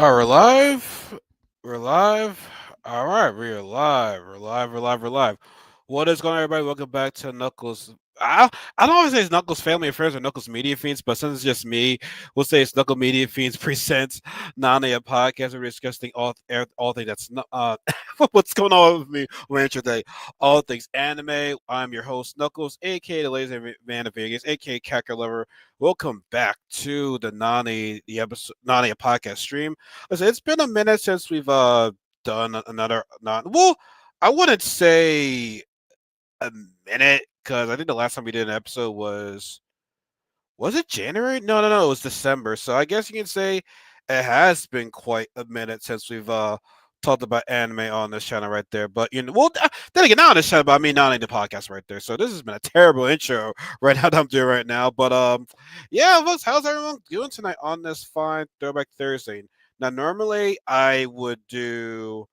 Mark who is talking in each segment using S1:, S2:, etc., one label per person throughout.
S1: All right, we're live. We're live. All right, we're live. We're live. We're live. We're live. What is going on, everybody? Welcome back to Knuckles. I don't always say it's Knuckles Family Affairs or Knuckles Media Fiends, but since it's just me, we'll say it's Knuckle Media Fiends presents Nani, a podcast where we're discussing all things that's what's going on with me on today. All things anime. I'm your host Knuckles, aka the Lazy Man of Vegas, aka Cacker Lover. Welcome back to the Nani the episode Nani a podcast stream. Listen, it's been a minute since we've done another not well, I wouldn't say a minute because I think the last time we did an episode was it January? No, it was December. So I guess you can say it has been quite a minute since we've talked about anime on this channel right there. But then again, not on this channel, but I mean not on the podcast right there. So this has been a terrible intro right now that I'm doing right now. But yeah, folks, how's everyone doing tonight on this fine Throwback Thursday? Now normally I would do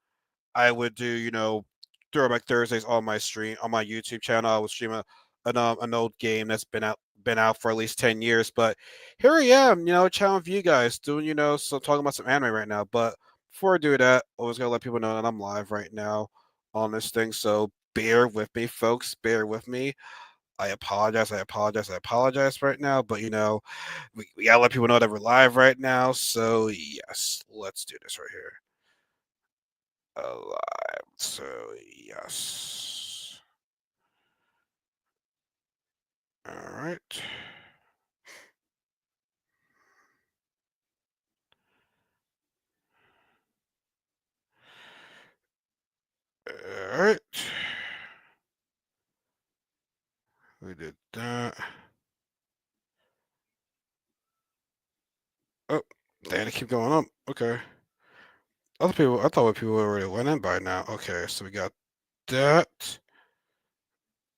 S1: Throwback Thursdays on my stream on my YouTube channel. I would stream an old game that's been out for at least 10 years. But here I am, chatting with you guys, doing so talking about some anime right now. But before I do that, I was gonna let people know that I'm live right now on this thing. So bear with me, folks. Bear with me. I apologize. I apologize right now. But we gotta let people know that we're live right now. So yes, let's do this right here. Alive. So yes. All right. All right. We did that. Oh, they had to keep going up. Okay. I thought people already went in by now. Okay, so we got that.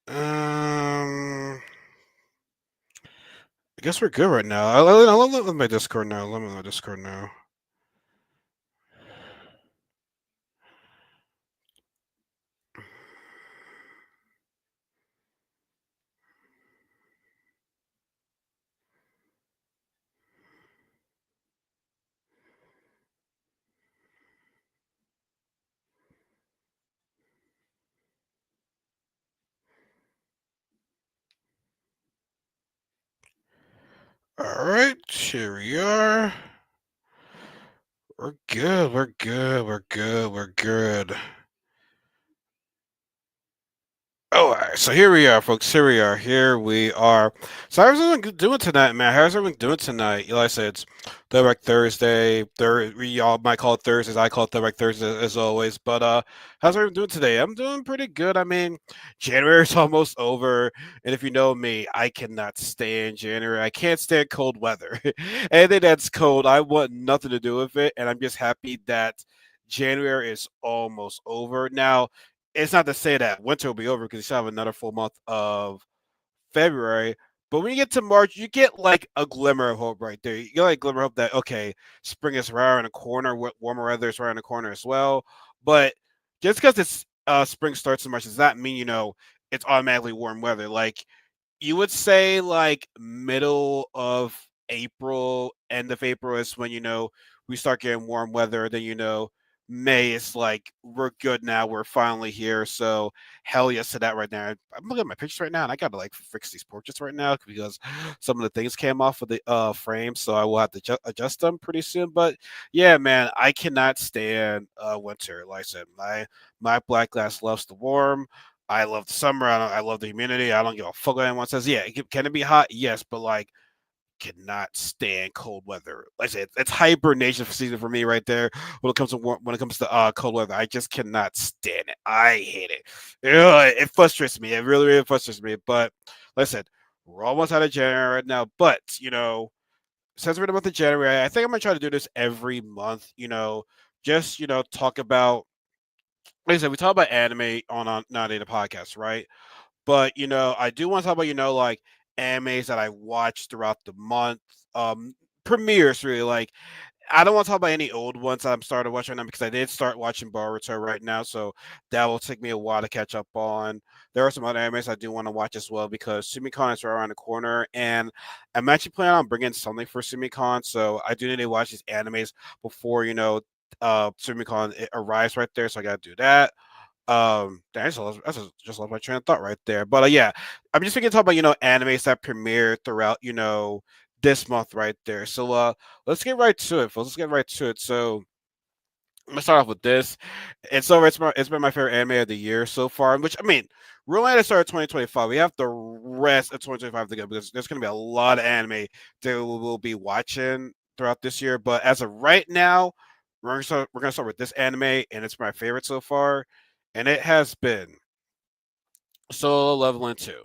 S1: I guess we're good right now. Let me Discord now. Let me know Discord now. All right, here we are. We're good. We're good. We're good. We're good. Oh, all right, so here we are, folks. Here we are. Here we are. So how's everyone doing tonight, man? How's everyone doing tonight? Like I said, it's Throwback Thursday. We all might call it Thursdays. I call it Throwback Thursday as always. But how's everyone doing today? I'm doing pretty good. I mean, January's almost over, and if you know me, I cannot stand January. I can't stand cold weather. Anything that's cold, I want nothing to do with it, and I'm just happy that January is almost over. Now, it's not to say that winter will be over because you still have another full month of February. But when you get to March, you get like a glimmer of hope right there. You get like a glimmer of hope that okay, spring is right around the corner, warmer weather is right around the corner as well. But just because it's spring starts in March does not mean it's automatically warm weather. Like you would say like middle of April, end of April is when we start getting warm weather. Then May is like we're good now. We're finally here. So hell yes to that right now. I'm looking at my pictures right now, and I gotta like fix these portraits right now because some of the things came off of the frame, so I will have to adjust them pretty soon. But yeah, man, I cannot stand winter. Like I said, my black glass loves the warm. I love the summer. I love the humidity. I don't give a fuck what anyone says. Yeah, can it be hot? Yes, but like cannot stand cold weather. Like I said, it's hibernation season for me right there. When it comes to cold weather, I just cannot stand it. I hate it. Ugh, it frustrates me. It really, really frustrates me. But like I said, we're almost out of January right now. But since we're in the month of January, I think I'm gonna try to do this every month. Just talk about. Like I said, we talk about anime on Not in the podcast, right? But I do want to talk about like animes that I watched throughout the month, premieres really like. I don't want to talk about any old ones I'm started watching now because I did start watching Boruto right now, so that will take me a while to catch up on. There are some other animes I do want to watch as well because SumiCon is right around the corner, and I'm actually planning on bringing something for SumiCon, so I do need to watch these animes before SumiCon arrives right there, so I gotta do that. Just lost my train of thought right there. But yeah, I'm just thinking talk about animes that premiere throughout this month right there. So let's get right to it, folks. Let's get right to it. So I'm gonna start off with this. It's been my favorite anime of the year so far. Which I mean, we're only at the start of 2025. We have the rest of 2025 to go because there's gonna be a lot of anime that we will be watching throughout this year. But as of right now, we're gonna start with this anime, and it's my favorite so far, and it has been Solo Leveling 2.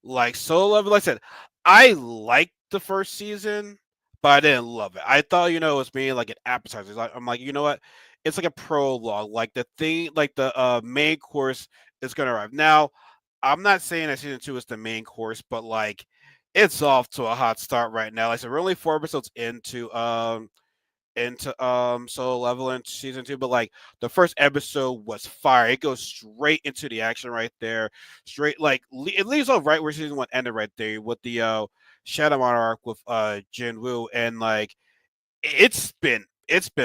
S1: Like Solo Leveling, like I said, I liked the first season, but I didn't love it. I thought, it was being like an appetizer. I'm like, you know what? It's like a prologue. Like the thing, like the main course is gonna arrive. Now, I'm not saying that season two is the main course, but like it's off to a hot start right now. Like I said, we're only 4 episodes into Solo Leveling season two, but like the first episode was fire. It goes straight into the action right there, straight like it leaves off right where season one ended right there with the Shadow Monarch with Jinwoo, and like it's been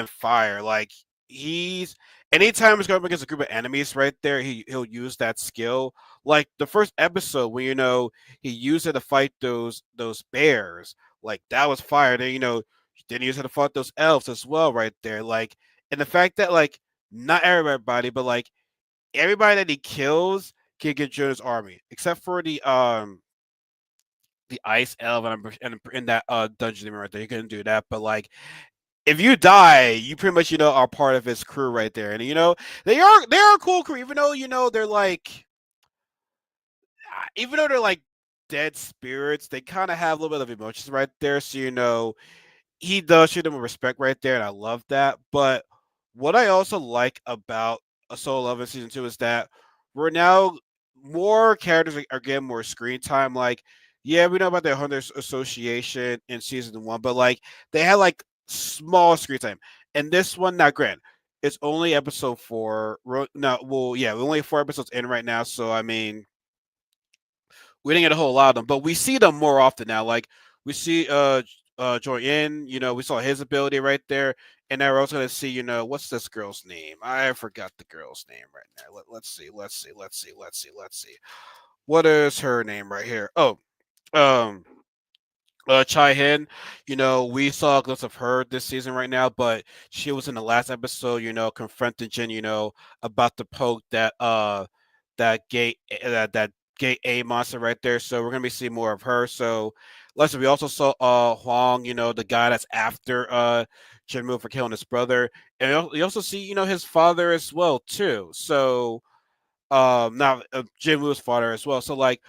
S1: fire. Like he's anytime he's going up against a group of enemies right there, he'll use that skill. Like the first episode when he used it to fight those bears, like that was fire. Then then he used it to fight those elves as well right there. Like and the fact that like not everybody, but like everybody that he kills can get join his army, except for the ice elf and in that dungeon right there. You couldn't do that, but like if you die, you pretty much are part of his crew right there, and they are a cool crew, even though even though they're like dead spirits, they kind of have a little bit of emotions right there. So he does treat them with respect right there, and I love that. But what I also like about a Soul Level season two is that we're now more characters are getting more screen time. Like, yeah, we know about the Hunters Association in season one, but like they had like small screen time, and this one, not grand. It's only episode four. No, well, yeah, we're only 4 episodes in right now, so I mean, we didn't get a whole lot of them, but we see them more often now. Like we see Joy In, we saw his ability right there, and now we're also gonna see, what's this girl's name? I forgot the girl's name right now. Let's see, let's see. What is her name right here? Oh, um Chai Hin, we saw a glimpse of her this season right now, but she was in the last episode, confronting Jin, about the poke that gate that gate A monster right there. So we're gonna be seeing more of her. So listen, we also saw Huang, the guy that's after Jinmu for killing his brother. And you also see, his father as well too. So now Jinwoo's father as well. So like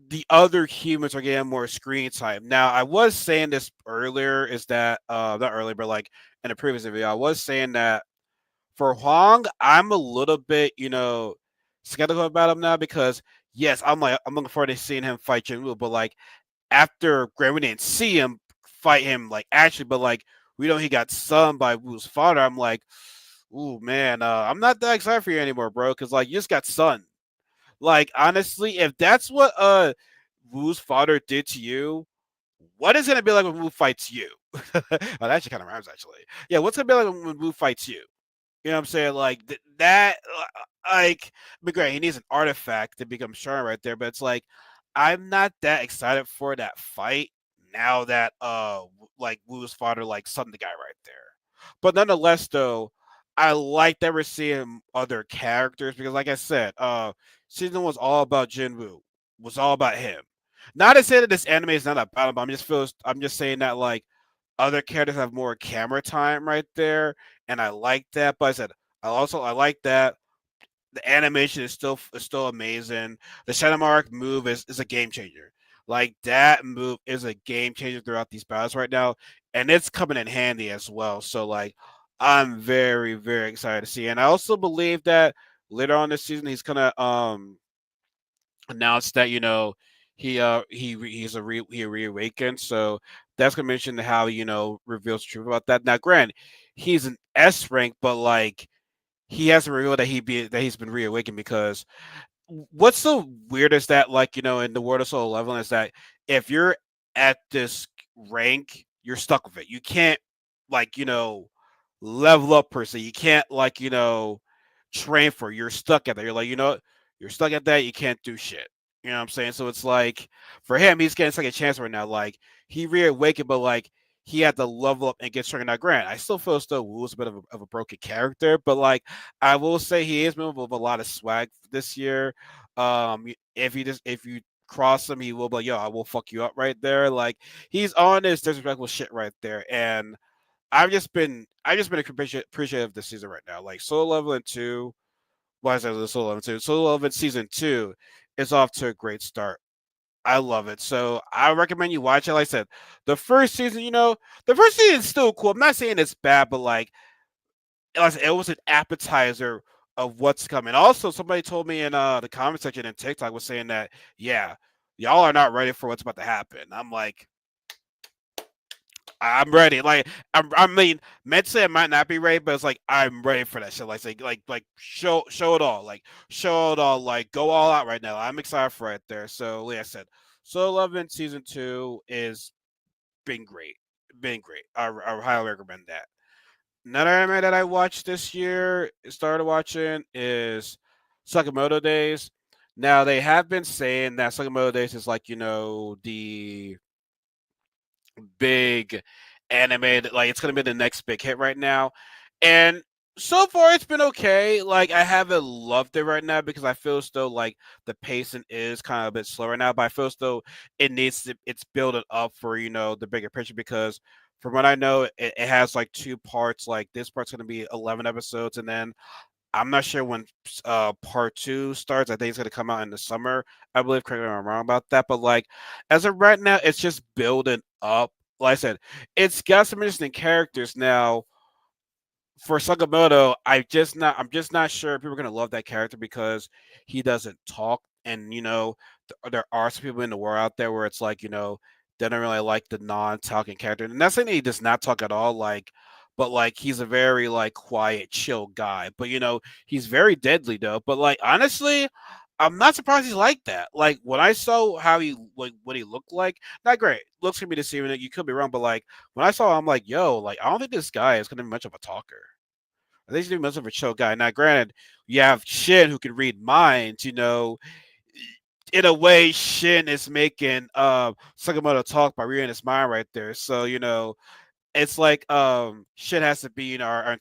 S1: the other humans are getting more screen time. Now, I was saying this earlier, is that not earlier, but like in a previous video, I was saying that for Huang, I'm a little bit, skeptical about him now because yes, I'm looking forward to seeing him fight Jinwoo, but like after Grant, we didn't see him fight him like actually, but like we know he got sunned by Wu's father. I'm like, ooh man, I'm not that excited for you anymore, bro, because like you just got sunned. Like honestly, if that's what Wu's father did to you, what is it gonna be like when Wu fights you? Oh, that actually kind of rhymes actually. Yeah, what's it gonna be like when Wu fights you? You know what I'm saying? Like that, like, but great. He needs an artifact to become strong right there. But it's like, I'm not that excited for that fight now that like Wu's father like summoned the guy right there. But nonetheless, though, I like that we're seeing other characters because, like I said, season one was all about Jinwoo, was all about him. Not to say that this anime is not about him, but I'm just saying that like other characters have more camera time right there, and I like that. But I said I like that the animation is still amazing. The Shadow Monarch move is a game changer. Like that move is a game changer throughout these battles right now, and it's coming in handy as well. So like, I'm very very excited to see, and I also believe that later on this season he's gonna announced that he's he reawakened. So That's gonna mention how reveals the truth about that. Now, granted, he's an S rank, but like he hasn't revealed that he's been reawakened because what's so weird is that like in the world of solo leveling is that if you're at this rank you're stuck with it, you can't like level up per se, you can't like train for it. You're stuck at that, you're like you're stuck at that, you can't do shit, you know what I'm saying? So it's like for him he's getting second chance right now, like he reawakened but like he had to level up and get stronger. Now grant I still feel still Wu's a bit of a broken character, but like I will say he is moving with a lot of swag this year. If you cross him, he will be like, "Yo, I will fuck you up right there." Like he's on this disrespectful shit right there, and I've just been appreciative this season right now. Like Solo Leveling 2, why is that Solo Leveling 2? Solo Leveling season 2 is off to a great start. I love it. So I recommend you watch it. Like I said, the first season, the first season is still cool. I'm not saying it's bad, but like it was an appetizer of what's coming. Also, somebody told me in the comment section in TikTok was saying that yeah, y'all are not ready for what's about to happen. I'm like, I'm ready. Like I mean, mentally I might not be ready, but it's like I'm ready for that shit. Like say, like show it all. Like show it all. Like go all out right now. I'm excited for it there. So like I said, Solo Leveling season 2 is been great. Been great. I highly recommend that. Another anime that I watched this year, started watching, is Sakamoto Days. Now they have been saying that Sakamoto Days is like the big anime that like it's gonna be the next big hit right now, and so far it's been okay. Like I haven't loved it right now because I feel as though like the pacing is kind of a bit slower now, but I feel as though it's building up for the bigger picture because from what I know it has like two parts. Like this part's gonna be 11 episodes, and then I'm not sure when part two starts. I think it's gonna come out in the summer. I believe. Correct me if I'm wrong about that. But like as of right now, it's just building up. Like I said, it's got some interesting characters now. For Sakamoto, I'm just not sure if people are gonna love that character because he doesn't talk, and there are some people in the world out there where it's like they don't really like the non-talking character, and that's saying he does not talk at all. Like, but like he's a very like quiet, chill guy. But he's very deadly though. But like honestly, I'm not surprised he's like that. Like when I saw how he like what he looked like, not great. Looks can be deceiving. You could be wrong, but like when I saw him, I'm like, yo, like I don't think this guy is gonna be much of a talker. I think he's gonna be much of a chill guy. Now, granted, you have Shin who can read minds. In a way, Shin is making Sakamoto talk by reading his mind right there. So it's like Shin has to be our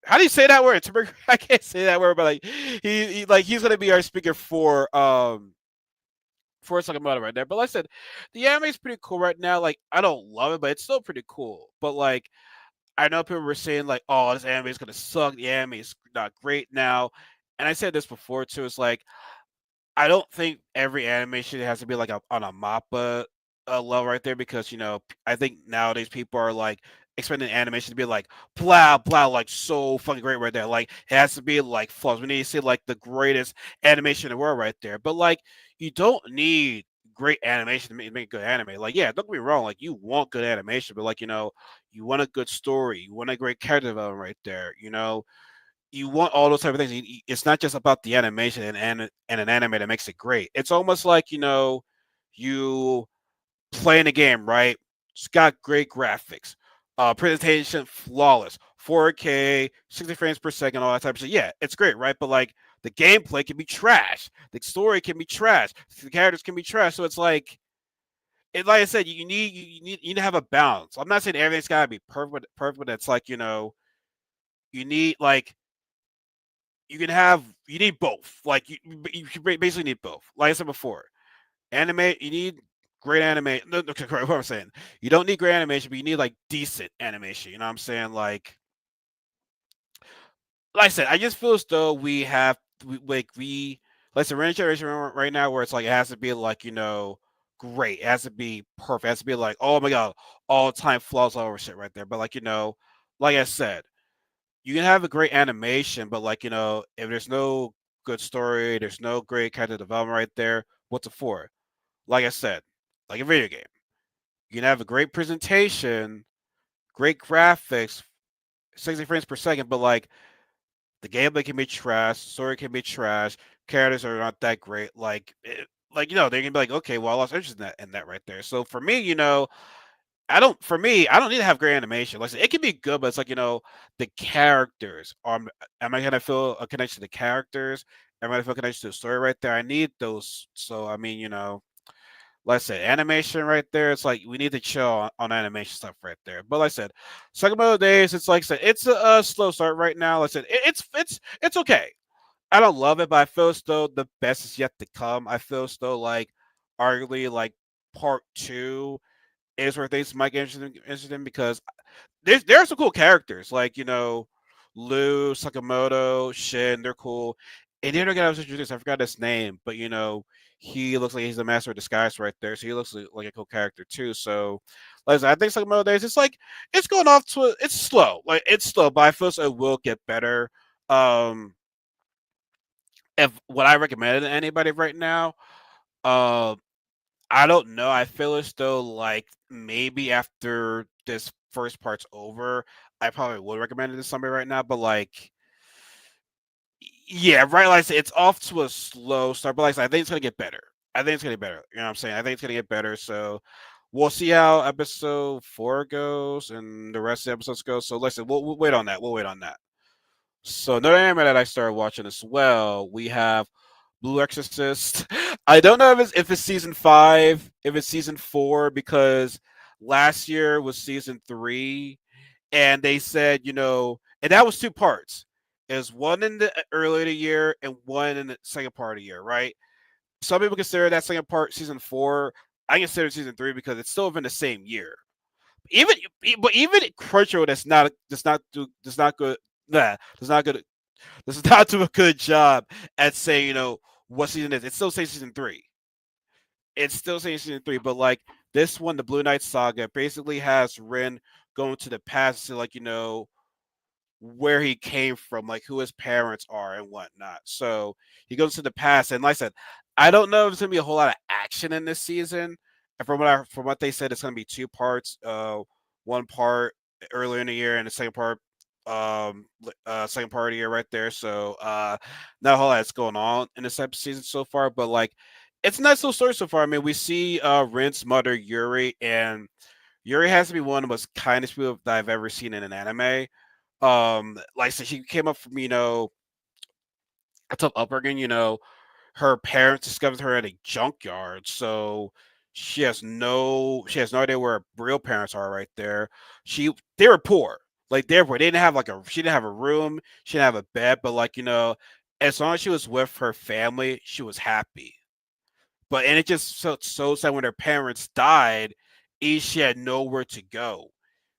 S1: how do you say that word? I can't say that word, but like he's gonna be our speaker for Sakamoto right there. But like I said, the anime is pretty cool right now. Like I don't love it, but it's still pretty cool. But like I know people were saying like, "Oh, this anime is gonna suck. The anime is not great now," and I said this before too. It's like I don't think every animation has to be like on a MAPPA level right there because I think nowadays people are like expecting animation to be like blah blah like so fucking great right there. Like it has to be like flaws. We need to see like the greatest animation in the world right there. But like you don't need great animation to make good anime. Like yeah, don't get me wrong. Like you want good animation, but like you want a good story. You want a great character development right there. You want all those type of things. It's not just about the animation and an anime that makes it great. It's almost like you playing a game, right? It's got great graphics, presentation flawless, 4K, 60 frames per second, all that type of shit. Yeah, it's great, right? But like the gameplay can be trash, the story can be trash, the characters can be trash. So it's like like I said, you need to have a balance. I'm not saying everything's gotta be perfect, but it's like you need like you need both. Like you basically need both. Like I said before, anime you need great anime. No, correct what I'm saying. You don't need great animation, but you need like decent animation. You know what I'm saying? Like I said, I just feel as though like the range generation right now where it's like it has to be like great. It has to be perfect. It has to be like oh my god, all time flaws all over shit right there. But like like I said, you can have a great animation, but like if there's no good story, there's no great character development right there. What's it for? Like I said, like a video game. You can have a great presentation, great graphics, 60 frames per second, but like the gameplay can be trash, story can be trash, characters are not that great. Like they can be like, okay, well, I lost interest in that right there. So for me, I don't need to have great animation. Like I said, it can be good, but it's like the characters. Am I gonna feel a connection to the characters? Am I gonna feel a connection to the story right there? I need those. So I mean, like I said, animation right there. It's like we need to chill on animation stuff right there. But like I said, Sakamoto Days. It's like I said, it's a slow start right now. Like I said, it's okay. I don't love it, but I feel as though the best is yet to come. I feel as though like arguably like part two is where things might get interesting because there are some cool characters like Lou, Sakamoto, Shin. They're cool. And the other guy I was introduced, I forgot his name, but he looks like he's the master of disguise right there. So he looks like a cool character too. So, like I said, I think Sakamoto Days. It's like it's going off to it's slow, like it's slow, but I feel so it will get better. Um, if what I recommend to anybody right now, uh, I don't know. I feel as though like maybe after this first part's over, I probably would recommend it to somebody right now. But like, yeah, right. Like I said, it's off to a slow start, but like I said, I think it's gonna get better. I think it's gonna get better. You know what I'm saying? I think it's gonna get better. So we'll see how episode 4 goes and the rest of the episodes go. So listen, we'll wait on that. We'll wait on that. So another anime that I started watching as well, we have Blue Exorcist. I don't know if it's season 5, if it's season 4, because last year was season 3, and they said, and that was 2 parts. Is one in the early of the year and one in the second part of the year, right? Some people consider that second part season 4. I consider season 3 because it's still within the same year. Even but even Crunchyroll does not good. Nah, does not good does not do a good job at saying, what season it is. It's still saying season 3. It's still saying season 3, but like this one, the Blue Knight Saga, basically has Rin going to the past to like, where he came from, like who his parents are and whatnot. So he goes to the past, and like I said, I don't know if there's gonna be a whole lot of action in this season. And from what they said, it's gonna be 2 parts. One part earlier in the year, and the second part of the year right there. So not a whole lot that's going on in this episode season so far, but like it's a nice little story so far. I mean, we see Rin's mother Yuri, and Yuri has to be one of the most kindest people that I've ever seen in an anime. Like I said, she came up from a tough upbringing. Her parents discovered her at a junkyard, so she has no idea where her real parents are. Right there, they were poor. Like they were poor. They didn't have she didn't have a room. She didn't have a bed. But like as long as she was with her family, she was happy. And it just felt so sad when her parents died. She had nowhere to go.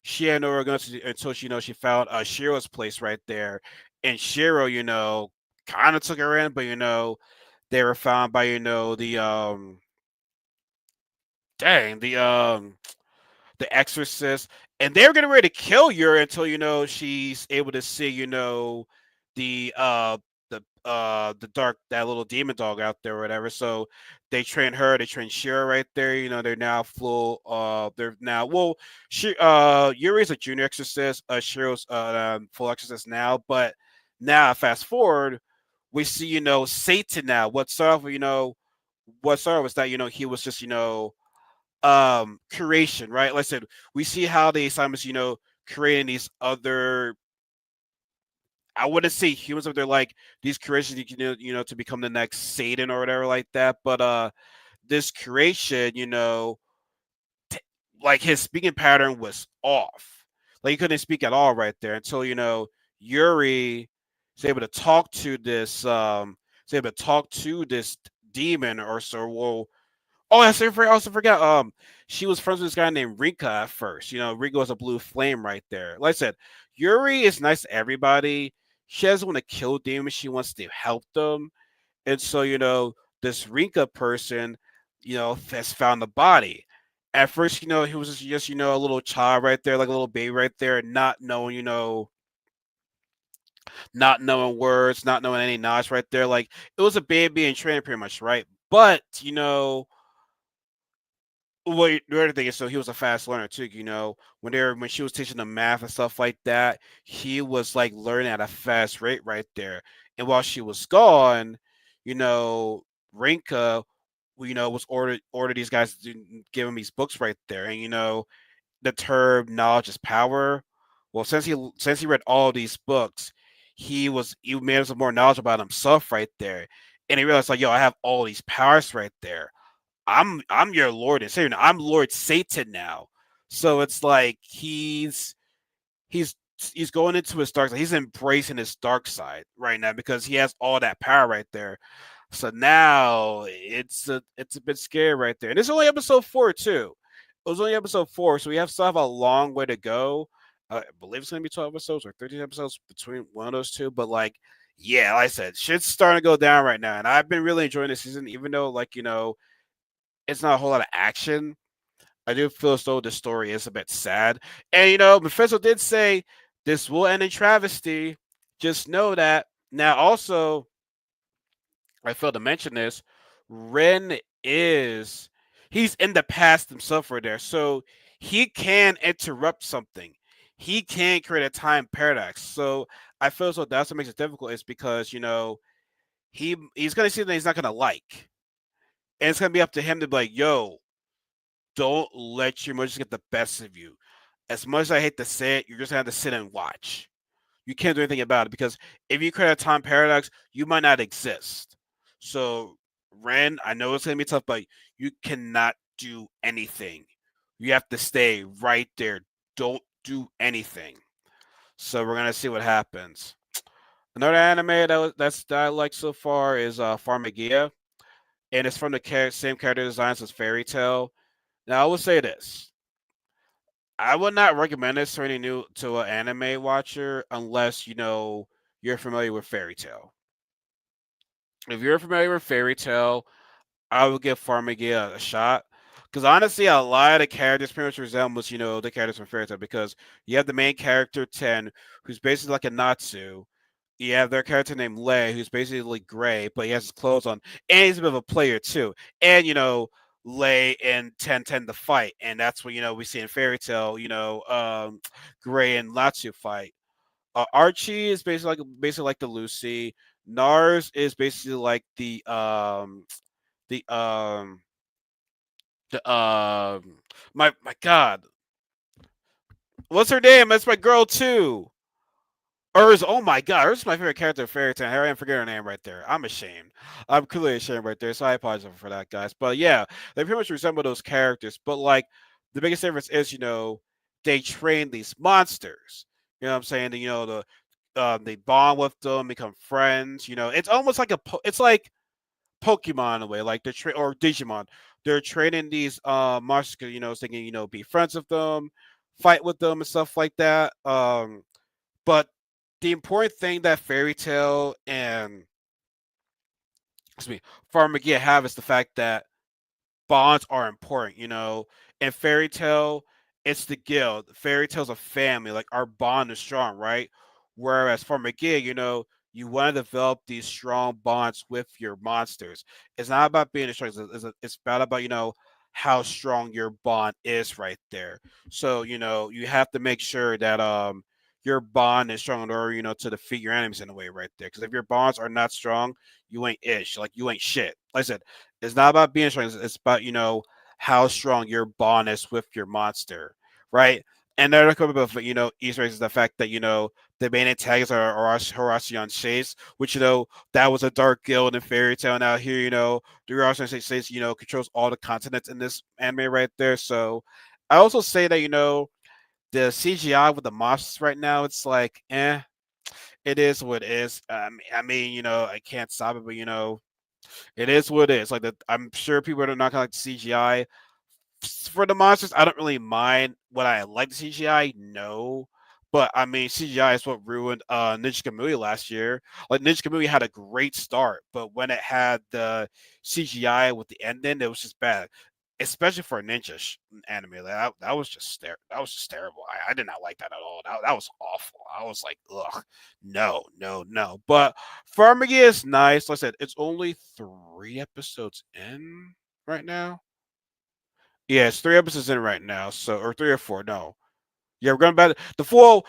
S1: She had nowhere to go until she found Shiro's place right there, and Shiro, kind of took her in, but they were found by the dang the Exorcist, and they were getting ready to kill Yuri until she's able to see the the dark that little demon dog out there or whatever. So they train her, they train Shira right there. They're now full. They're now Yuri's a junior exorcist. Shiro's full exorcist now, but now fast forward, we see Satan now. What started was that he was just curation, right? Like I said, we see how the assignments, creating these other, I wouldn't say humans, but they're like these creations to become the next Satan or whatever like that. But this creation, t- like his speaking pattern was off. Like he couldn't speak at all right there until Yuri is able to talk to this demon or so. Well, oh, I also forgot. She was friends with this guy named Rika at first. Rika was a blue flame right there. Like I said, Yuri is nice to everybody. She doesn't want to kill demons. She wants to help them. And so, this Rika person, has found the body. At first, he was just a little child right there, like a little baby right there, not knowing words, not knowing any knowledge right there. Like it was a baby in training, pretty much, right? But Well, the other thing is, so he was a fast learner too. When she was teaching him math and stuff like that, he was like learning at a fast rate right there. And while she was gone, you know, Rinka, was ordered these guys to give him these books right there. And the term knowledge is power. Well, since he read all these books, he made himself more knowledgeable about himself right there. And he realized like, yo, I have all these powers right there. I'm your Lord and Savior. Now. I'm Lord Satan now. So it's like he's he's going into his dark side. He's embracing his dark side right now because he has all that power right there. So now it's a bit scary right there. And it's only episode 4 too. It was only episode 4, so we still have a long way to go. I believe it's gonna be 12 episodes or 13 episodes between one of those two. But like, yeah, like I said, shit's starting to go down right now, and I've been really enjoying this season, even though like it's not a whole lot of action. I do feel as though the story is a bit sad. And Mephisto did say this will end in travesty. Just know that. Now, also, I failed to mention this. Ren is he's in the past himself right there. So he can interrupt something. He can create a time paradox. So I feel as though that's what makes it difficult is because, he's gonna see that he's not gonna like. And it's gonna be up to him to be like, yo, don't let your emotions get the best of you. As much as I hate to say it, you're just gonna have to sit and watch. You can't do anything about it because if you create a time paradox, you might not exist. So, Ren, I know it's gonna be tough, but you cannot do anything. You have to stay right there. Don't do anything. So we're gonna see what happens. Another anime that I like so far is Pharmagia, and it's from the same character designs as Fairy Tail. Now I will say this: I would not recommend this to any new to an anime watcher unless you're familiar with Fairy Tail. If you're familiar with Fairy Tail, I would give Farmiga a shot. Because honestly, a lot of the characters pretty much resembles, the characters from Fairy Tail. Because you have the main character Ten, who's basically like a Natsu. You have their character named Lei, who's basically gray, but he has his clothes on, and he's a bit of a player too. And Lei and Ten tend to fight, and that's what we see in Fairy Tail. Gray and Natsu fight. Archie is basically like the Lucy. Nars is basically like the the my god, what's her name? That's my girl too. Urs, oh my god, Urs is my favorite character in Fairy Tail. I forget her name right there. I'm ashamed. I'm clearly ashamed right there, so I apologize for that, guys. But yeah, they pretty much resemble those characters. But like, the biggest difference is, they train these monsters. You know what I'm saying? They bond with them, become friends. It's almost like it's like Pokemon in a way, like or Digimon. They're training these monsters, so they can be friends with them, fight with them, and stuff like that. But the important thing that Fairy Tail and excuse me, Farmageddon have is the fact that bonds are important, In Fairy Tale, it's the guild. Fairy Tale's a family. Like our bond is strong, right? Whereas for McGee, you want to develop these strong bonds with your monsters. It's not about being strong. It's about how strong your bond is right there. So you have to make sure that your bond is strong in order to defeat your enemies in a way right there. Because if your bonds are not strong, you ain't ish. Like you ain't shit. Like I said, it's not about being strong. It's about how strong your bond is with your monster, right? And there are a couple of Easter eggs is the fact that the main antagonists are Horacion Chase, which that was a dark guild in Fairy Tail. Now here the Horacion Chase controls all the continents in this anime right there. So I also say that the CGI with the monsters right now, it's like it is what it is. I can't stop it, but it is what it is. Like I'm sure people are not gonna like the CGI for the monsters. I don't really mind what I like the CGI. No, but I mean CGI is what ruined Ninja Kamui last year. Like Ninja Kamui had a great start, but when it had the CGI with the ending, it was just bad. Especially for a anime, that was just that was just terrible. I did not like that at all. That was awful. I was like, ugh, no, no, no. But Farming is nice. Like I said, it's only 3 episodes in right now. Yeah, it's 3 episodes in right now, so or 3 or 4. No, yeah, we're going back the full.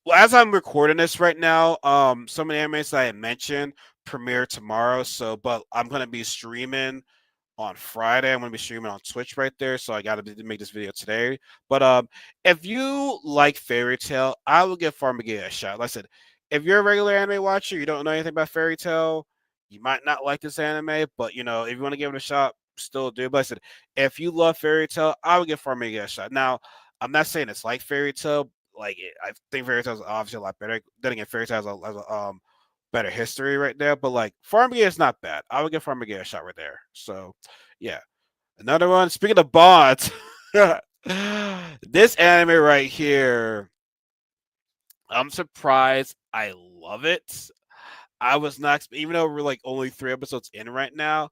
S1: Well, as I'm recording this right now, some of the animes that I mentioned premiere tomorrow. So, but I'm gonna be streaming on Friday. I'm gonna be streaming on Twitch right there, so I gotta make this video today. But if you like Fairy Tail, I will give Farmiga a shot. Like I said, if you're a regular anime watcher, you don't know anything about Fairy Tail, you might not like this anime. But if you want to give it a shot, still do. But I said, if you love Fairy Tail, I would give Farmiga a shot. Now, I'm not saying it's like Fairy Tail. I think Fairy Tail is obviously a lot better. Then again, Fairy Tail has a better history right there. But like Farmiga is not bad. I would give Farmiga a shot right there. So yeah. Another one. Speaking of bonds, this anime right here, I'm surprised. I love it. I was not, even though we're like only 3 episodes in right now,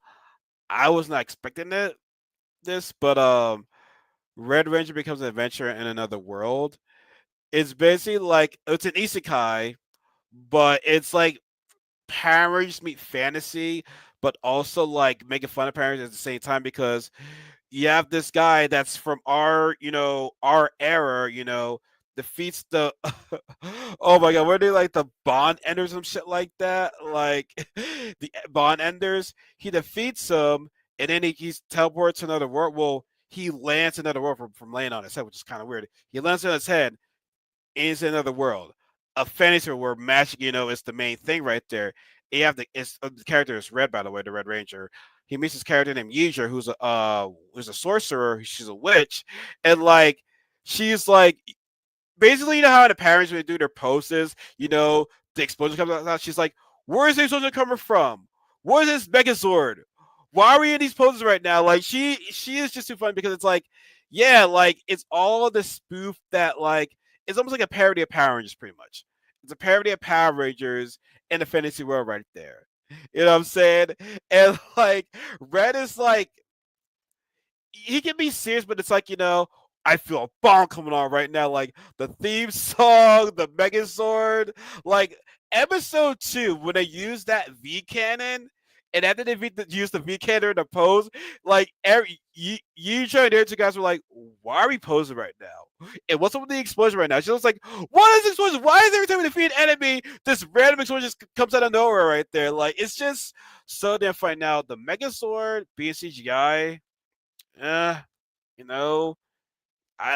S1: I was not expecting this, but Red Ranger becomes an adventurer in another world. It's basically like it's an isekai, but it's like Power Rangers meet fantasy, but also like making fun of Power Rangers at the same time because you have this guy that's from our era, defeats the oh my god, were they like the bond enders and shit like that? Like the bond enders, he defeats them and then he's teleported to another world. Well, he lands in another world from laying on his head, which is kind of weird. He lands on his head into another world. A fantasy where magic, is the main thing right there. You have the character is Red, by the way, the Red Ranger. He meets this character named Yeager, who's a sorcerer. She's a witch, and like she's like basically, how in the parents when they do their poses, the explosion comes out. She's like, "Where is the explosion coming from? What is this Megazord? Why are we in these poses right now?" Like she is just too fun because it's like, yeah, like it's all the spoof that like it's almost like a parody of Power Rangers, pretty much. It's a parody of Power Rangers in the fantasy world right there. You know what I'm saying? And like Red is like he can be serious, but it's like I feel a bomb coming on right now. Like the theme song, the Megazord, like episode 2 when they use that V cannon. And after they use the V cannon in the pose, like you trying to two guys were like, "Why are we posing right now? And what's up with the explosion right now?" She was like, "What is this explosion? Why is every time we defeat an enemy, this random explosion just comes out of nowhere right there?" Like it's just so damn funny. Now the Megazord being CGI, uh, you know,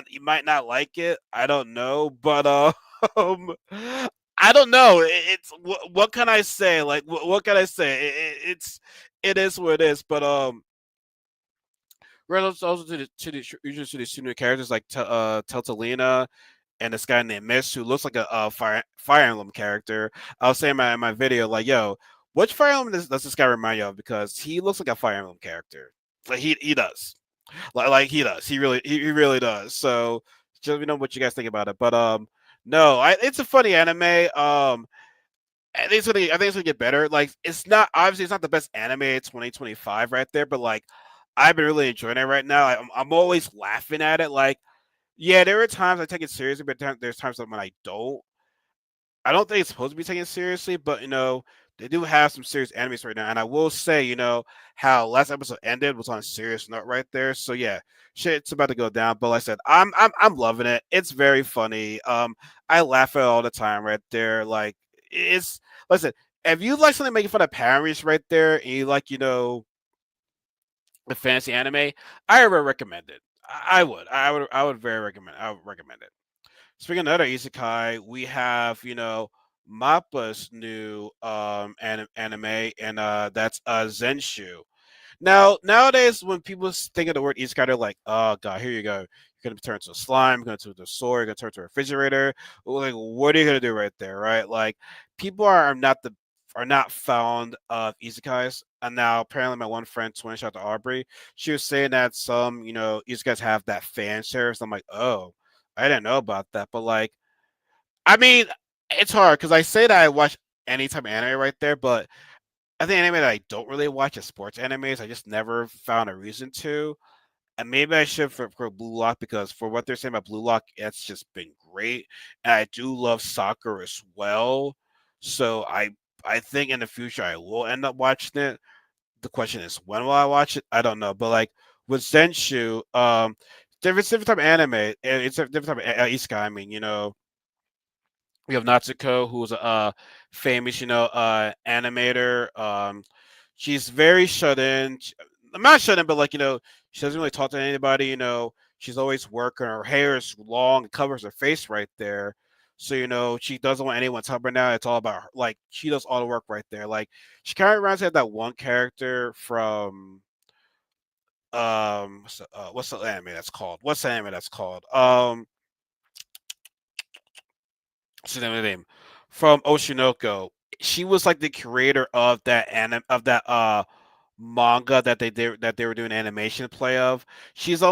S1: you might not like it. I don't know, but um, I don't know. It's what can I say? Like, what can I say? It is what it is. But we're also to the student characters like Teltalina and this guy named Mist who looks like a Fire Emblem character. I was saying in my video like, yo, which Fire Emblem does this guy remind you of? Because he looks like a Fire Emblem character. Like he does. Like he does. He really does. So just let me know what you guys think about it. But no, it's a funny anime. I think it's gonna get better. Like it's not obviously it's not the best anime 2025 right there, but like I've been really enjoying it right now. I'm always laughing at it. Like yeah, there are times I take it seriously, but there's times when I don't. I don't think it's supposed to be taken seriously, but they do have some serious animes right now. And I will say, how last episode ended was on a serious note right there. So yeah, shit's about to go down. But like I said, I'm loving it. It's very funny. I laugh at it all the time right there. Like it's listen, if you like something making fun of parents right there, and you like, the fantasy anime, I would recommend it. I would very recommend. I would recommend it. Speaking of another isekai, we have Mappa's new anime, and that's Zenshu. Now nowadays, when people think of the word isekai, they're like, "Oh god, here you go. You're gonna turn into a slime. You're gonna turn into a sword. You're gonna turn into a refrigerator. Like, what are you gonna do right there, right? Like, people are not fond of isekais. And now apparently my one friend, twin shout out to Aubrey, she was saying that some isekais have that fan service. I'm like, oh, I didn't know about that. But like, I mean, it's hard because I say that I watch any type of anime right there, but I think anime that I don't really watch is sports animes. I just never found a reason to. And maybe I should for Blue Lock because for what they're saying about Blue Lock, it's just been great. And I do love soccer as well. So I think in the future I will end up watching it. The question is when will I watch it? I don't know. But like with Zenshu, different type of anime. It's a different type of isekai. I mean, we have Natsuko, who's a famous, animator. She's very shut in. I'm not shut in, but like she doesn't really talk to anybody. She's always working. Her hair is long, it covers her face right there. So she doesn't want anyone to help her now. It's all about her. Like she does all the work right there. Like she kind of reminds me of that one character from what's the anime that's called? What's the anime that's called? What's the name of the name? From Oshinoko. She was like the creator of that manga that they were doing animation play of. She was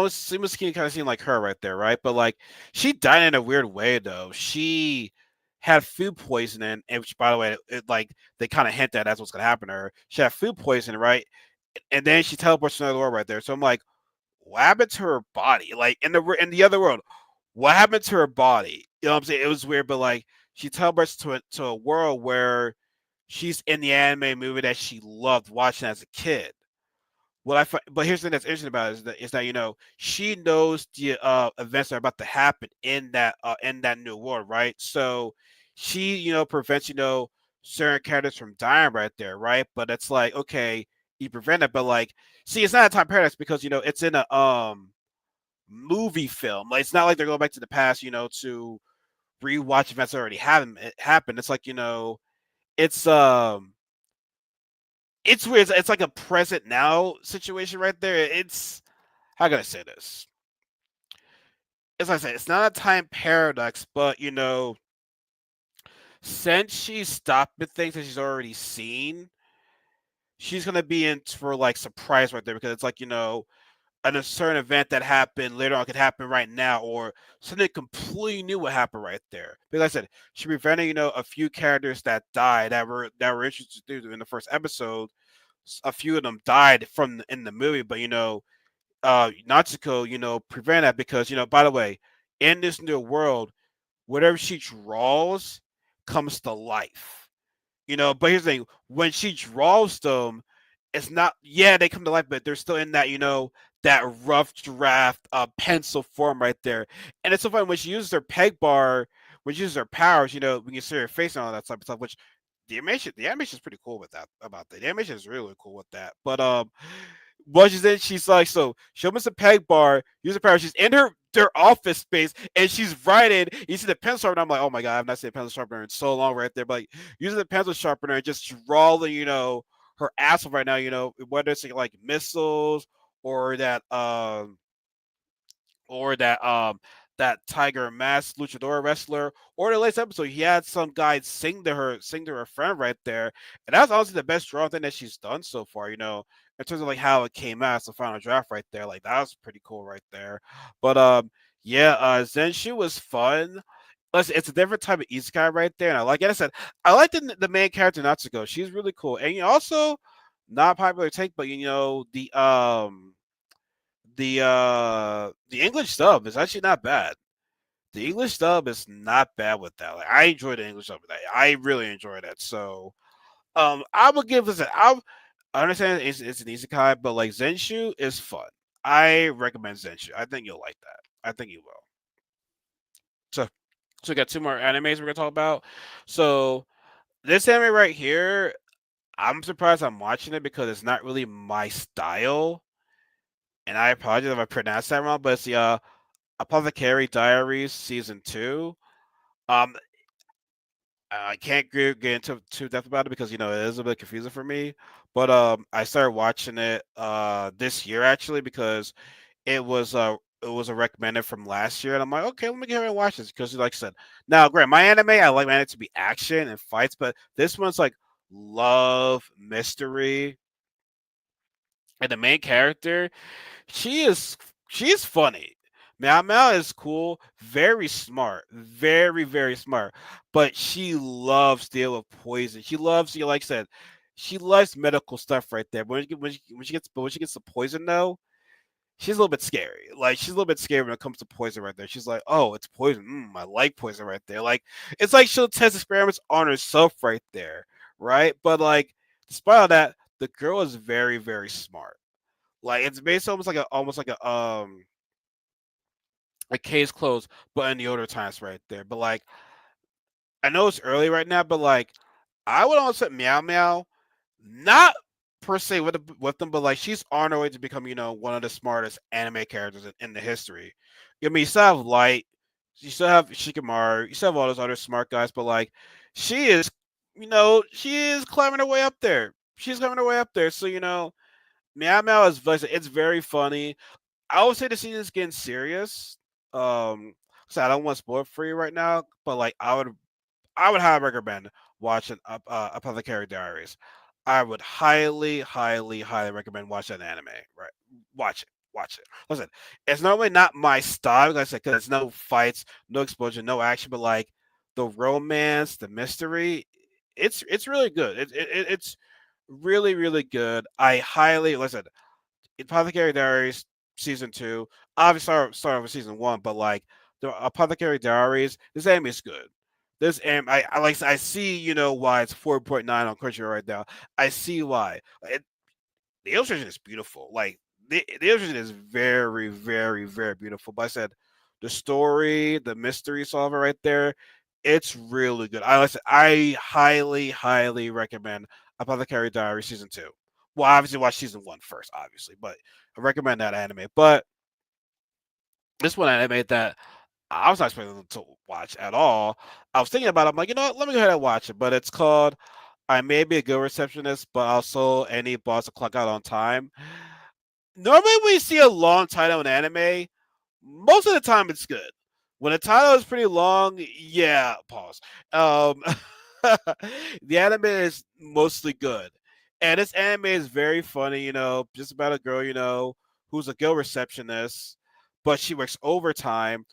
S1: kind of seem like her right there, right? But like she died in a weird way though. She had food poisoning, and which by the way, like they kind of hint that that's what's gonna happen to her. She had food poisoning, right? And then she teleports to another world right there. So I'm like, what happened to her body? Like in the other world, what happened to her body? You know what I'm saying? It was weird, but like she teleports to a world where she's in the anime movie that she loved watching as a kid. But here's the thing that's interesting about it is that she knows the events that are about to happen in that new world, right? So she prevents certain characters from dying right there, right? But it's like okay, you prevent it, but like see, it's not a time paradox because it's in a movie film. Like it's not like they're going back to the past, to rewatch events that already happened. It's like it's it's weird. It's like a present now situation right there. It's how can I say this? As I said, it's not a time paradox, but since she's stopping things that she's already seen, she's gonna be in for like surprise right there because it's like a certain event that happened later on could happen right now, or something completely new would happen right there. Because like I said, she prevented a few characters that died that were introduced in the first episode. A few of them died from in the movie, but Natsuko, prevent that because by the way, in this new world, whatever she draws comes to life. But here's the thing: when she draws them, it's not. Yeah, they come to life, but they're still in that that rough draft pencil form right there. And it's so funny when she uses her peg bar, when she uses her powers. When you see her face and all that type of stuff, which the animation is pretty cool with that about that. The animation is really cool with that. But what she's in, she's like, so she opens a peg bar, uses a power. She's in their office space, and she's writing. You see the pencil sharpener. I'm like, oh my god, I've not seen a pencil sharpener in so long, right there. But like, using the pencil sharpener and just drawing, her ass off right now. Whether it's like missiles or that Tiger Mask luchador wrestler, or the latest episode, he had some guy sing to her friend right there, and that's honestly the best draw thing that she's done so far. In terms of like how it came out, as the final draft right there, like that was pretty cool right there. But yeah, Zenshu was fun. Listen, it's a different type of isekai right there, and I said, I like the main character Natsuko. She's really cool, and also not popular take, but the English dub is actually not bad. The English dub is not bad with that. Like I enjoy the English dub with that. I really enjoy that. So I would give this I understand it's an isekai, but like Zenshu is fun. I recommend Zenshu. I think you'll like that. I think you will. So we got two more animes we're gonna talk about. So this anime right here, I'm surprised I'm watching it because it's not really my style. And I apologize if I pronounced that wrong, but it's the Apothecary Diaries season two. Um, I can't get into too depth about it because it is a bit confusing for me. But I started watching it this year actually because it was a recommended from last year, and I'm like, okay, let me go ahead and watch this because, like I said, now, great, my anime, I like my anime to be action and fights, but this one's like love, mystery, and the main character, she is she is funny. Meow Meow is cool, very smart, very very smart, but she loves deal with poison. She loves, like I said, she loves medical stuff right there. When she gets the poison though, she's a little bit scary. Like she's a little bit scary when it comes to poison right there. She's like, oh, it's poison. I like poison right there. Like it's like she'll test experiments on herself right there, right? But like despite all that, the girl is very very smart. Like it's based almost like a case closed, but in the older times right there. But like I know it's early right now, but like I would almost say Meow Meow, not per se with them, but like she's on her way to become one of the smartest anime characters in the history. I mean, you still have Light, you still have Shikamaru, you still have all those other smart guys, but like she is, she is climbing her way up there. She's climbing her way up there. So Meow Meow is like, it's very funny. I would say the season's getting serious. So I don't want to spoil it for you right now, but like I would highly recommend watching Apothecary Diaries. I would highly, highly, highly recommend watching that anime. Right, watch it, watch it. Listen, it's normally not my style, like I said, because it's no fights, no explosion, no action, but like the romance, the mystery, it's really good. It's really, really good. I highly listen. Apothecary Diaries season two. Obviously, start with season one, but like the Apothecary Diaries, this anime is good. This anime, I see why it's 4.9 on Crunchyroll right now. I see why. The illustration is beautiful. Like the illustration is very, very, very beautiful. But I said the story, the mystery solver right there, it's really good. I highly, highly recommend Apothecary Diary season two. Well, obviously watch season one first, obviously, but I recommend that anime. But this one anime that I was not expecting to watch at all. I was thinking about it. I'm like, let me go ahead and watch it. But it's called I May Be a Good Receptionist, but also Any Boss to Clock Out on Time. Normally, when you see a long title in anime, most of the time it's good. When a title is pretty long, yeah, pause. Um, the anime is mostly good, and this anime is very funny. Just about a girl, who's a guild receptionist, but she works overtime,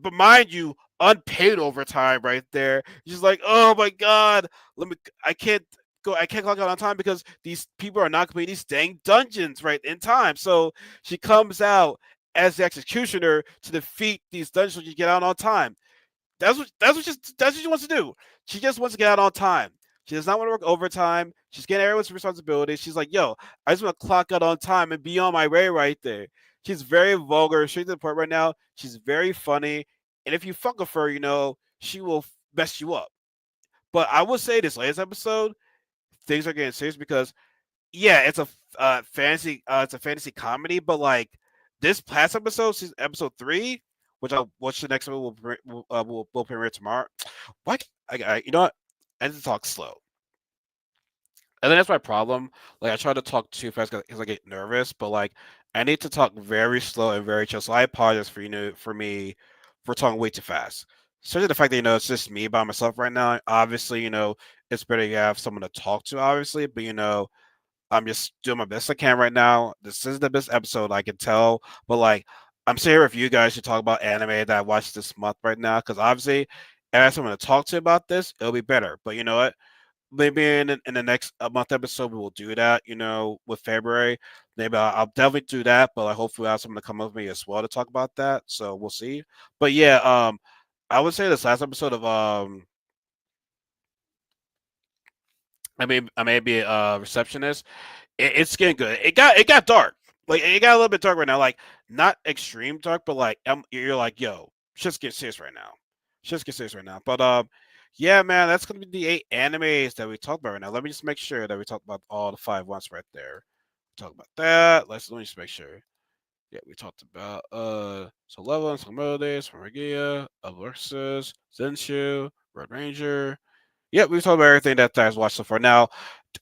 S1: but mind you, unpaid overtime right there. She's like, oh my god, let me. I can't clock out on time because these people are not completing these dang dungeons right in time. So she comes out as the executioner to defeat these dungeons so you get out on time. That's what she wants to do. She just wants to get out on time. She does not want to work overtime. She's getting everyone's responsibility. She's like, yo, I just want to clock out on time and be on my way right there. She's very vulgar, straight to the point right now. She's very funny. And if you fuck with her, she will mess you up. But I will say this latest episode, things are getting serious because yeah, it's a fantasy comedy, but like this past episode, episode three, which I'll watch the next one will premiere tomorrow. Why? You know what? I need to talk slow, and then that's my problem. Like I try to talk too fast because I get nervous, but like I need to talk very slow and very chill. So I apologize for me for talking way too fast. Especially the fact that it's just me by myself right now. Obviously, it's better you have someone to talk to, obviously, but I'm just doing my best I can right now. This is the best episode I can tell, but like I'm sitting here with you guys to talk about anime that I watched this month right now because obviously, if I have someone to talk to about this, it'll be better. But you know what? Maybe in the next month episode we will do that. With February, maybe I'll definitely do that. But like hopefully I have someone to come with me as well to talk about that. So we'll see. But yeah, I would say this last episode of I may be a receptionist. It's getting good. It got dark. Like it got a little bit dark right now. Like not extreme dark, but like you're like, yo, shit's get serious right now. Shit's get serious right now. But yeah, man, that's gonna be the 8 animes that we talked about right now. Let me just make sure that we talked about all the 5 ones right there. Talk about that. Let me just make sure. Yeah, we talked about so Level, Melodies, Regia, Versus, Zenshu, Red Ranger. Yeah, we've talked about everything that I've watched so far. Now,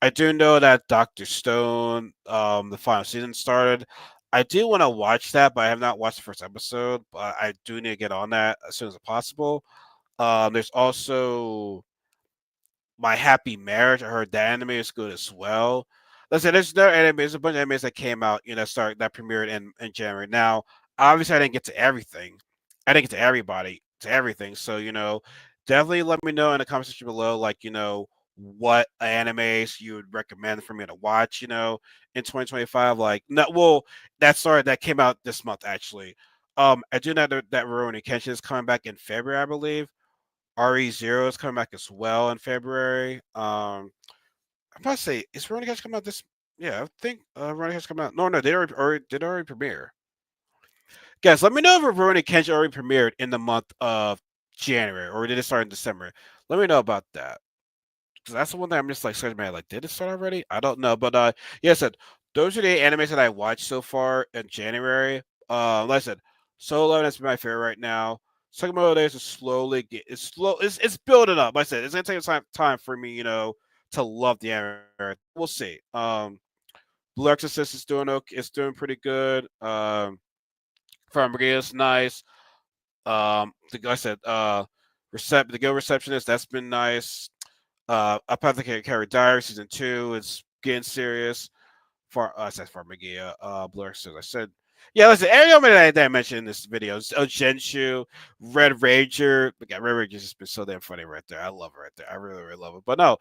S1: I do know that Doctor Stone, the final season started. I do want to watch that, but I have not watched the first episode. But I do need to get on that as soon as possible. There's also My Happy Marriage. I heard that anime is good as well. Listen, there's no anime. There's a bunch of animes that came out, that premiered in January. Now, obviously, I didn't get to everything. I didn't get to everybody, to everything. So, definitely let me know in the comment section below, like, what animes you would recommend for me to watch, in 2025. Like, no, well, that came out this month, actually. I do know that Rurouni Kenshin is coming back in February, I believe. RE0 is coming back as well in February. I'm about to say, is Rurouni Kenshin coming out this? Yeah, I think Rurouni has come out. No, no, they already premiere. Guys, let me know if Rurouni Kenshin already premiered in the month of January or did it start in December. Let me know about that. Because that's the one thing I'm just like searching, man. Like, did it start already? I don't know, but yeah, I said those are the animes that I watched so far in January. Like I said, Solo Leveling has been my favorite right now. Sakamoto Days is slowly it's slow. It's building up. Like I said, it's gonna take time for me, to love the anime. We'll see. Blue Exorcist is doing okay. It's doing pretty good. Farmageddon is nice. Like I said, the Guild Receptionist that's been nice. Apothecary Diary season 2 is getting serious. I said Farmagia, Blur. As I said, yeah. Listen, every element that I mentioned in this video is Genshu, Red Ranger. Yeah, Red Ranger's just been so damn funny right there. I love it right there. I really, really love it. But no,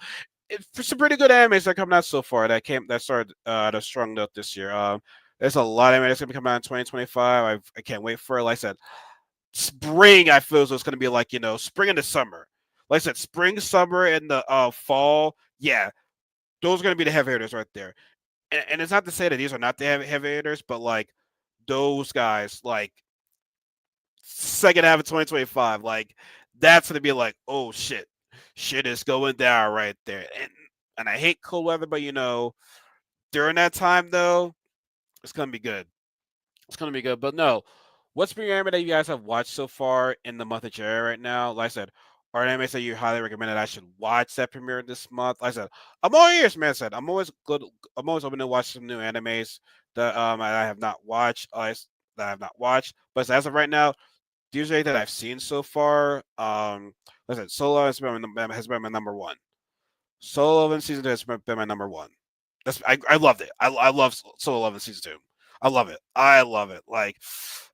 S1: for some pretty good animes that are coming out so far that started at a strong note this year. There's a lot of anime that's gonna be coming out in 2025. I can't wait for it. Like I said, spring I feel as though it's gonna be like spring into summer. Like I said, spring, summer, and the fall. Yeah, those are gonna be the heavy hitters right there. And it's not to say that these are not the heavy hitters, but like those guys, like second half of 2025, like that's gonna be like, oh shit is going down right there. And I hate cold weather, but during that time though, it's gonna be good. It's gonna be good. But no, what's been your anime that you guys have watched so far in the month of January right now? Like I said, are animes that you highly recommend that I should watch that premiere this month? Like I said, I'm all ears, man. I said I'm always good. I'm always open to watch some new animes that I have not watched. That I have not watched. But as of right now, these are that I've seen so far. Like I said, Solo has been my number one. Solo Leveling season 2 has been my number one. I loved it. I love Solo Leveling season 2. I love it. I love it. Like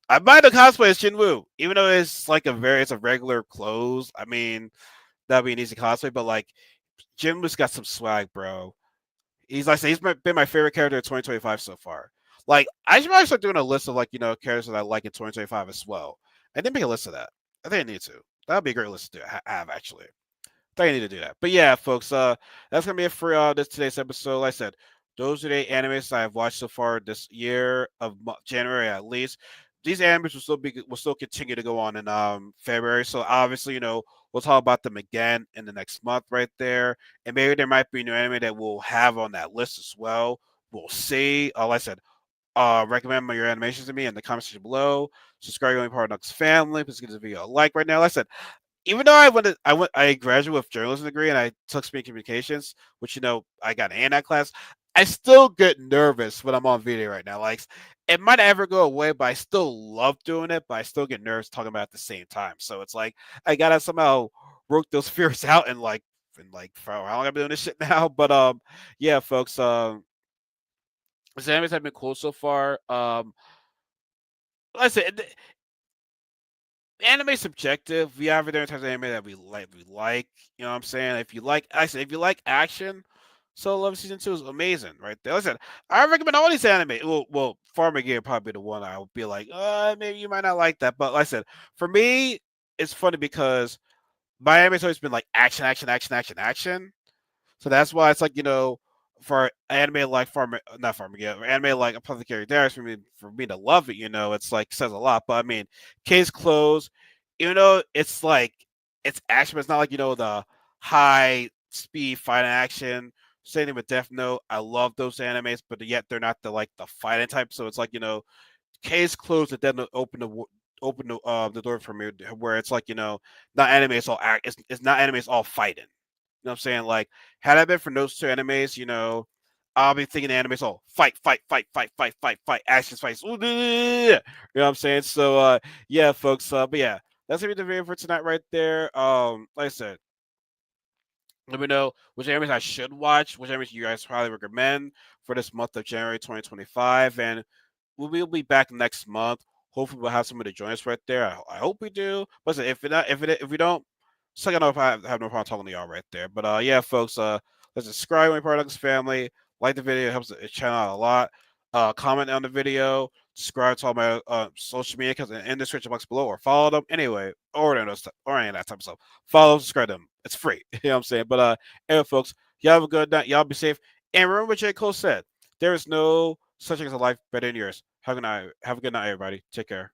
S1: I might have cosplay as Shinwoo, even though it's a regular clothes. I mean, that'd be an easy cosplay, but like Jinwoo's got some swag, bro. Been my favorite character of 2025 so far. Like I should probably start doing a list of characters that I like in 2025 as well. I didn't make a list of that. I think I need to. That would be a great list to have actually. I need to do that. But yeah, folks, that's gonna be it for this today's episode. Like I said, those are the animes I've watched so far this year of January at least. These animes will still continue to go on in February. So obviously, we'll talk about them again in the next month right there. And maybe there might be a new anime that we'll have on that list as well. We'll see. Like I said, recommend your animations to me in the comment section below. Subscribe to my part of Nux family. Please give this video a like right now. Like I said, even though I graduated with journalism degree and I took speaking communications, which I got an A in that class. I still get nervous when I'm on video right now. Like it might never go away, but I still love doing it. But I still get nervous talking about it at the same time. So it's like I gotta somehow work those fears out and for how long I've been doing this shit now. But yeah, folks. The animes have been cool so far. Like I said, anime subjective. We have different types of anime that we like. You know what I'm saying? If you like action, Solo Leveling season 2 is amazing, right there. Listen, I recommend all these anime. Well, Farmageddon probably the one I would be like, maybe you might not like that. But like I said, for me, it's funny because my anime's always been like action, action, action, action, action. So that's why it's like for anime like not Farmageddon, anime like Apothecary Diaries for me to love it, it's like says a lot. But I mean, case closed. It's like it's action, but it's not like the high speed fight action. Same thing with Death Note. I love those animes, but yet they're not the fighting type. So it's like case closed, and then open the door for me where it's like not anime, it's all act. It's not anime, it's all fighting. You know what I'm saying? Like, had I been from those two animes, I'll be thinking the animes all fight, fight, fight, fight, fight, fight, fight, actions, fights. You know what I'm saying? So, yeah, folks. But yeah, that's gonna be the video for tonight, right there. Like I said, let me know which animes I should watch, which animes you guys probably recommend for this month of January 2025, and we'll be back next month. Hopefully, we'll have somebody to join us right there. I hope we do. But if we don't, second off, I have no problem talking to y'all right there. But yeah, folks, let's subscribe to my products family. Like the video, it helps the channel out a lot. Comment on the video. Subscribe to all my social media accounts in the description box below, or follow them anyway, or any of that type of stuff. Follow, subscribe them. It's free. You know what I'm saying? But anyway, folks, y'all have a good night. Y'all be safe. And remember what J. Cole said. There is no such thing as a life better than yours. Have a good night. Have a good night, everybody. Take care.